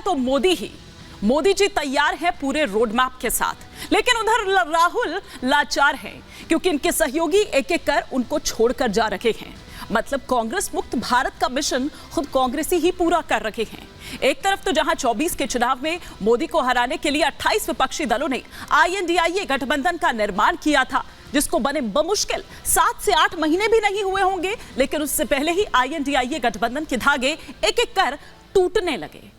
तो मोदी जी तैयार है पूरे रोड मैप के साथ, लेकिन उधर राहुल लाचार हैं क्योंकि इनके सहयोगी एक एक कर उनको छोड़कर जा रहे हैं। मतलब कांग्रेस मुक्त भारत का मिशन खुद कांग्रेसी ही पूरा कर रहे हैं। एक तरफ तो जहां 24 के चुनाव में मोदी को हराने के लिए 28 विपक्षी दलों ने INDIA गठबंधन का निर्माण किया था, जिसको बने बमुश्किल 7 से 8 महीने भी नहीं हुए होंगे, लेकिन उससे पहले ही INDIA गठबंधन के धागे एक एक कर टूटने लगे।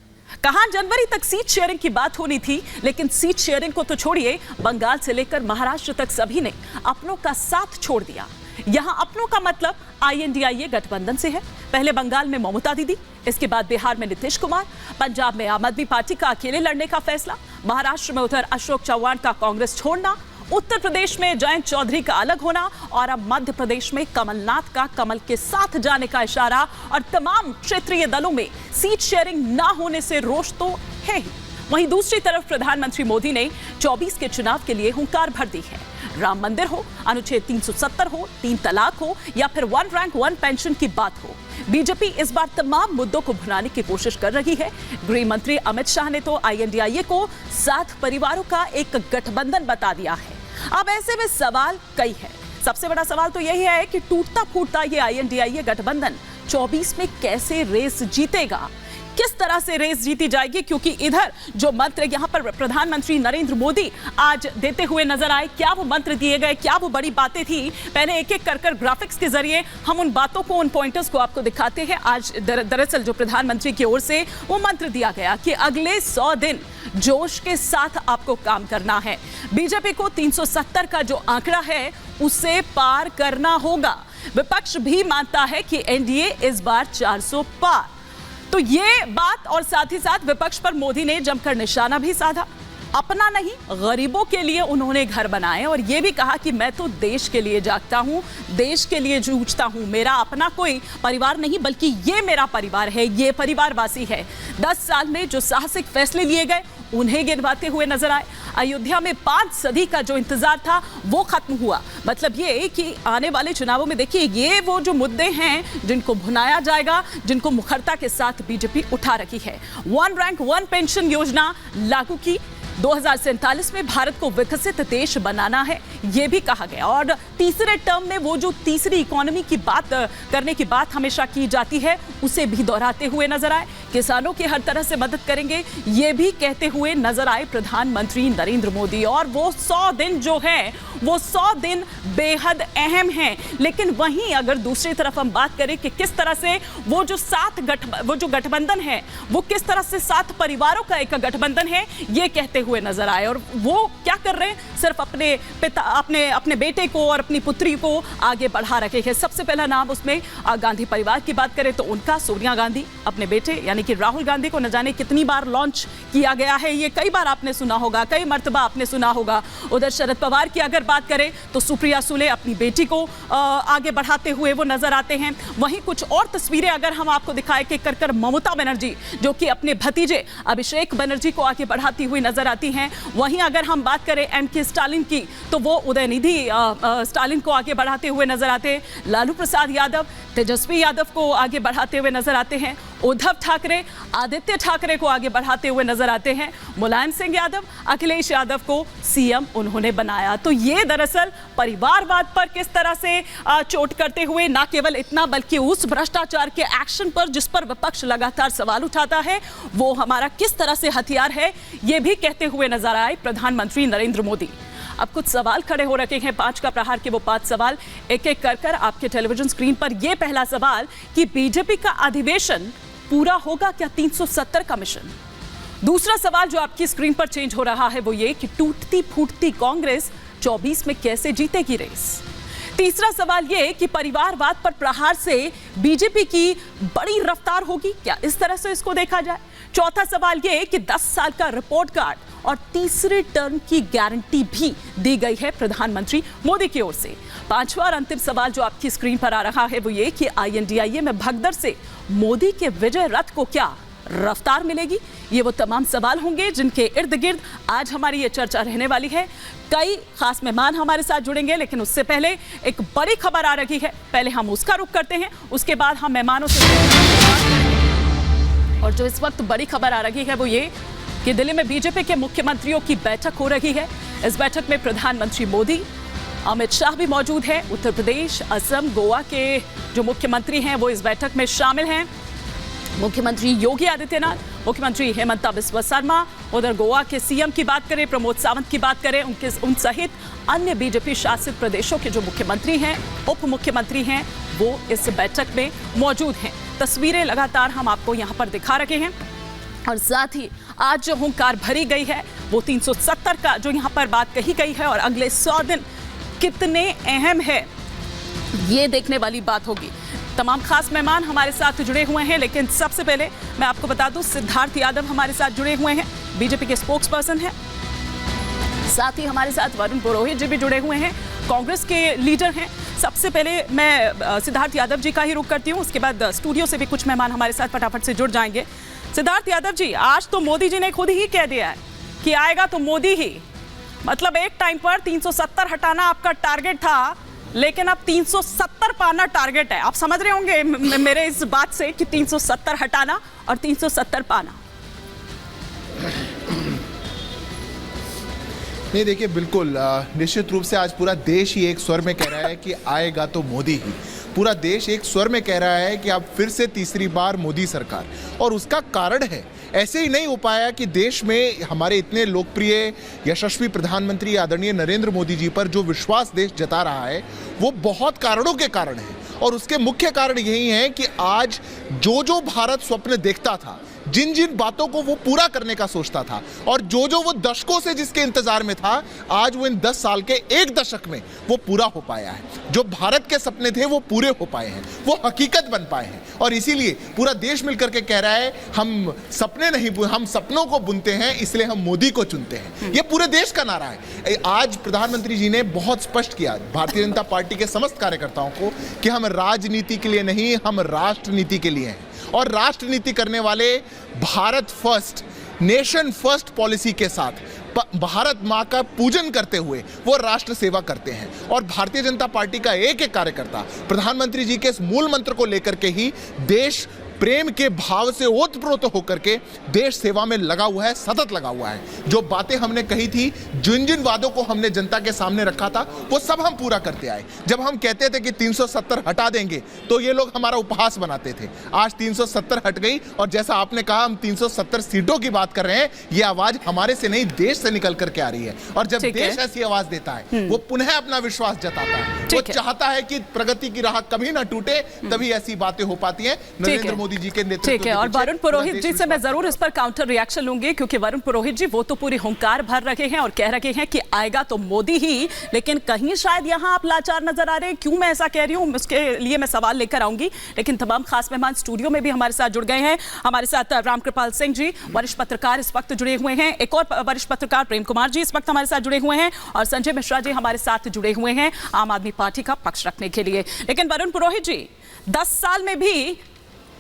कहां जनवरी तक सीट शेयरिंग की बात होनी थी, लेकिन सीट शेयरिंग को तो छोड़िए, बंगाल से लेकर महाराष्ट्र तक सभी ने अपनों का साथ छोड़ दिया। यहां अपनों का मतलब INDIA गठबंधन से है। पहले बंगाल में ममता दीदी, इसके बाद बिहार में नीतीश कुमार, पंजाब में आम आदमी पार्टी का अकेले लड़ने का फैसला, महाराष्ट्र में उधर अशोक चव्हाण का कांग्रेस छोड़ना, उत्तर प्रदेश में जयंत चौधरी का अलग होना और अब मध्य प्रदेश में कमलनाथ का कमल के साथ जाने का इशारा। और तमाम क्षेत्रीय दलों में सीट शेयरिंग ना होने से रोष तो है ही। वहीं दूसरी तरफ प्रधानमंत्री मोदी ने 24 के चुनाव के लिए हुंकार भर दी है। राम मंदिर हो, अनुच्छेद 370 हो, 3 तलाक हो या फिर 1 रैंक 1 पेंशन की बात हो, बीजेपी इस बार तमाम मुद्दों को भुनाने की कोशिश कर रही है। गृह मंत्री अमित शाह ने तो INDIA को 7 परिवारों का एक गठबंधन बता दिया है। अब ऐसे में सवाल कई है। सबसे बड़ा सवाल तो यही है कि टूटता फूटता ये INDIA गठबंधन 24 में कैसे रेस जीतेगा, किस तरह से रेस जीती जाएगी, क्योंकि इधर जो मंत्र यहां पर प्रधानमंत्री नरेंद्र मोदी आज देते हुए नजर आए, क्या वो मंत्र दिए गए, क्या वो बड़ी बातें थी, पहले एक एक कर ग्राफिक्स के जरिए हम उन बातों को, उन पॉइंटर्स को आपको दिखाते हैं। आज दरअसल जो प्रधानमंत्री की ओर से वो मंत्र दिया गया कि अगले 100 दिन जोश के साथ आपको काम करना है। बीजेपी को 370 का जो आंकड़ा है उसे पार करना होगा। विपक्ष भी मानता है कि NDA इस बार 400 पार। तो ये बात और साथ ही साथ विपक्ष पर मोदी ने जमकर निशाना भी साधा। अपना नहीं, गरीबों के लिए उन्होंने घर बनाए और ये भी कहा कि मैं तो देश के लिए जागता हूं, देश के लिए जूझता हूं। मेरा अपना कोई परिवार नहीं, बल्कि ये मेरा परिवार है, ये परिवारवासी है। 10 साल में जो साहसिक फैसले लिए गए उन्हें गिनवाते हुए नजर आए। अयोध्या में 5 सदी का जो इंतजार था वो खत्म हुआ। मतलब ये कि आने वाले चुनावों में देखिए ये वो जो मुद्दे हैं जिनको भुनाया जाएगा, जिनको मुखरता के साथ बीजेपी उठा रखी है। 1 रैंक 1 पेंशन योजना लागू की, 2047 में भारत को विकसित देश बनाना है, यह भी कहा गया। और तीसरे टर्म में वो जो तीसरी इकोनॉमी की बात करने की बात हमेशा की जाती है उसे भी दोहराते हुए नजर आए। किसानों की हर तरह से मदद करेंगे, ये भी कहते हुए नजर आए प्रधानमंत्री नरेंद्र मोदी। और वो 100 दिन जो है वो 100 दिन बेहद अहम हैं। लेकिन वहीं अगर दूसरी तरफ हम बात करें कि किस तरह से वो जो गठबंधन है वो किस तरह से 7 परिवारों का एक गठबंधन है, ये कहते हुए नजर आए। और वो क्या कर रहे हैं, सिर्फ अपने बेटे को और अपनी पुत्री को आगे बढ़ा रखे हैं। सबसे पहला नाम उसमें गांधी परिवार की बात करें तो उनका, सोनिया गांधी, अपने बेटे यानी कि राहुल गांधी को न जाने कितनी बार लॉन्च किया गया है, ये कई बार आपने सुना होगा, कई मर्तबा आपने सुना होगा। उधर शरद पवार की अगर बात करें तो सुप्रिया सुले अपनी बेटी को आगे बढ़ाते हुए वो नजर आते हैं। वहीं कुछ और तस्वीरें अगर हम आपको दिखाएं कि कर ममता बनर्जी जो कि अपने भतीजे अभिषेक बनर्जी को आगे बढ़ाती हुई नजर आती हैं। वहीं अगर हम बात करें MK स्टालिन की तो वो उदयनिधि स्टालिन को आगे बढ़ाते हुए नजर आते हैं। लालू प्रसाद यादव तेजस्वी यादव को आगे बढ़ाते हुए नजर आते हैं। उद्धव ठाकरे आदित्य ठाकरे को आगे बढ़ाते हुए नजर आते हैं। मुलायम सिंह यादव अखिलेश यादव को CM उन्होंने बनाया। तो ये दरअसल परिवारवाद पर किस तरह से चोट करते हुए, ना केवल इतना बल्कि उस भ्रष्टाचार के एक्शन पर जिस पर विपक्ष लगातार सवाल उठाता है, वो हमारा किस तरह से हथियार है, ये भी कहते हुए नजर आए प्रधानमंत्री नरेंद्र मोदी। अब कुछ सवाल खड़े हो रखे हैं 5 का प्रहार के, वो 5 सवाल एक एक कर आपके टेलीविजन स्क्रीन पर। ये पहला सवाल कि बीजेपी का अधिवेशन पूरा होगा क्या 370 का मिशन। दूसरा सवाल जो आपकी स्क्रीन पर चेंज हो रहा है वो ये कि टूटती फूटती कांग्रेस 24 में कैसे जीतेगी रेस। तीसरा सवाल ये कि परिवारवाद पर प्रहार से बीजेपी की बड़ी रफ्तार होगी क्या, इस तरह से इसको देखा जाए। चौथा सवाल ये कि 10 साल का रिपोर्ट कार्ड और तीसरे टर्म की गारंटी भी दी गई है प्रधानमंत्री मोदी की ओर से। पांचवा और अंतिम सवाल जो आपकी स्क्रीन पर आ रहा है वो ये कि INDIA में भगदड़ से मोदी के विजय रथ को क्या रफ्तार मिलेगी। ये वो तमाम सवाल होंगे जिनके इर्द गिर्द आज हमारी ये चर्चा रहने वाली है। कई खास मेहमान हमारे साथ जुड़ेंगे, लेकिन उससे पहले एक बड़ी खबर आ रही है। पहले हम उसका रुख करते हैं, उसके बाद हम मेहमानों से और जो इस वक्त बड़ी खबर आ रही है वो ये कि दिल्ली में बीजेपी के मुख्यमंत्रियों की बैठक हो रही है। इस बैठक में प्रधानमंत्री मोदी, अमित शाह भी मौजूद हैं। उत्तर प्रदेश, असम, गोवा के जो मुख्यमंत्री हैं वो इस बैठक में शामिल हैं। मुख्यमंत्री योगी आदित्यनाथ, मुख्यमंत्री हेमंत बिस्वा शर्मा, उधर गोवा के सीएम की बात करें, प्रमोद सावंत की बात करें, उन सहित अन्य बीजेपी शासित प्रदेशों के जो मुख्यमंत्री हैं, उप मुख्यमंत्री हैं, वो इस बैठक में मौजूद हैं। तस्वीरें लगातार हम आपको यहाँ पर दिखा रहे हैं और साथ ही आज जो हुंकार भरी गई है वो 370 का जो यहाँ पर बात कही गई है और अगले 100 दिन कितने अहम है ये देखने वाली बात होगी। तमाम खास मेहमान हमारे साथ जुड़े हुए हैं, लेकिन सबसे पहले मैं आपको बता दूं सिद्धार्थ यादव हमारे साथ जुड़े हुए हैं, बीजेपी के स्पोक्स पर्सन हैं। साथ ही हमारे साथ वरुण पुरोहित जी भी जुड़े हुए हैं, कांग्रेस के लीडर हैं। सबसे पहले मैं सिद्धार्थ यादव जी का ही रुख करती हूँ, उसके बाद स्टूडियो से भी कुछ मेहमान हमारे साथ फटाफट से जुड़ जाएंगे। सिद्धार्थ यादव जी, आज तो मोदी जी ने खुद ही कह दिया है कि आएगा तो मोदी ही, मतलब एक टाइम पर 370 हटाना आपका टारगेट था, लेकिन अब 370 पाना टारगेट है। आप समझ रहे होंगे मेरे इस बात से कि 370 हटाना और 370 पाना। नहीं, देखिए, बिल्कुल निश्चित रूप से आज पूरा देश ही एक स्वर में कह रहा है कि आएगा तो मोदी ही। पूरा देश एक स्वर में कह रहा है कि अब फिर से तीसरी बार मोदी सरकार, और उसका कारण है, ऐसे ही नहीं हो पाया कि देश में हमारे इतने लोकप्रिय यशस्वी प्रधानमंत्री आदरणीय नरेंद्र मोदी जी पर जो विश्वास देश जता रहा है वो बहुत कारणों के कारण है। और उसके मुख्य कारण यही है कि आज जो जो भारत स्वप्न देखता था, जिन जिन बातों को वो पूरा करने का सोचता था और जो जो वो दशकों से जिसके इंतजार में था, आज वो इन 10 साल के एक दशक में वो पूरा हो पाया है। जो भारत के सपने थे वो पूरे हो पाए हैं, वो हकीकत बन पाए हैं। और इसीलिए पूरा देश मिलकर के कह रहा है हम सपने नहीं, हम सपनों को बुनते हैं, इसलिए हम मोदी को चुनते हैं। ये पूरे देश का नारा है। आज प्रधानमंत्री जी ने बहुत स्पष्ट किया भारतीय जनता पार्टी के समस्त कार्यकर्ताओं को कि हम राजनीति के लिए नहीं, हम राष्ट्र नीति के लिए हैं। और राष्ट्र नीति करने वाले Bharat first, nation first policy के साथ भारत मां का पूजन करते हुए वो राष्ट्र सेवा करते हैं। और भारतीय जनता पार्टी का एक एक कार्यकर्ता प्रधानमंत्री जी के इस मूल मंत्र को लेकर के ही देश प्रेम के भाव से ओतप्रोत होकर के देश सेवा में लगा हुआ है, सतत लगा हुआ है। जो बातें हमने कही थी, जिन जिन वादों को हमने जनता के सामने रखा था, वो सब हम पूरा करते आए। जब हम कहते थे कि 370 हटा देंगे तो ये लोग हमारा उपहास बनाते थे। आज 370 हट गई और जैसा आपने कहा, हम 370 सीटों की बात कर रहे हैं। ये आवाज हमारे से नहीं, देश से निकल करके आ रही है। और जब देश ऐसी आवाज देता है, वो पुनः अपना विश्वास जताता है, वो चाहता है कि प्रगति की राह कभी ना टूटे, तभी ऐसी बातें हो पाती है नरेंद्र मोदी जी के नेतृत्व। ठीक है, और वरुण पुरोहित जी से मैं जरूर इस पर काउंटर रिएक्शन लूंगी, क्योंकि वरुण पुरोहित जी वो तो पूरी हुंकार भर रहे हैं और कह रहे हैं कि आएगा तो मोदी ही, लेकिन कहीं शायद यहां आप लाचार नजर आ रहे हैं। क्यों मैं ऐसा कह रही हूं, उसके लिए मैं सवाल लेकर आऊंगी। लेकिन तमाम खास मेहमान स्टूडियो में भी हमारे साथ जुड़ गए हैं। हमारे साथ रामकृपाल सिंह जी, वरिष्ठ पत्रकार, इस वक्त जुड़े हुए हैं। एक और वरिष्ठ पत्रकार प्रेम कुमार जी इस वक्त हमारे साथ जुड़े हुए हैं, और संजय मिश्रा जी हमारे साथ जुड़े हुए हैं आम आदमी पार्टी का पक्ष रखने के लिए। लेकिन वरुण पुरोहित जी, 10 साल में भी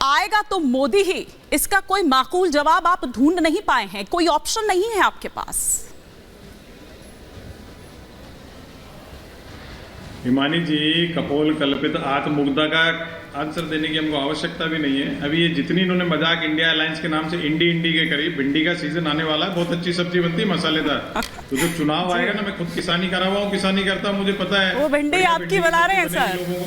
आएगा तो मोदी ही, इसका कोई माकूल जवाब आप ढूंढ नहीं पाए हैं, कोई ऑप्शन नहीं है आपके पास। हिमानी जी, कपोल कल्पित आत्ममुग्धा का आंसर देने की हमको आवश्यकता भी नहीं है। अभी ये जितनी इन्होंने मजाक इंडिया अलायंस के नाम से इंडी के करीब, भिंडी का सीजन आने वाला है, बहुत अच्छी सब्जी बनती है, मसालेदार। तो जो चुनाव आएगा ना, मैं खुद किसानी करा हुआ हूँ, किसानी करता हूँ, मुझे पता है। वो भिंडी आपकी बना रहे हैं सर।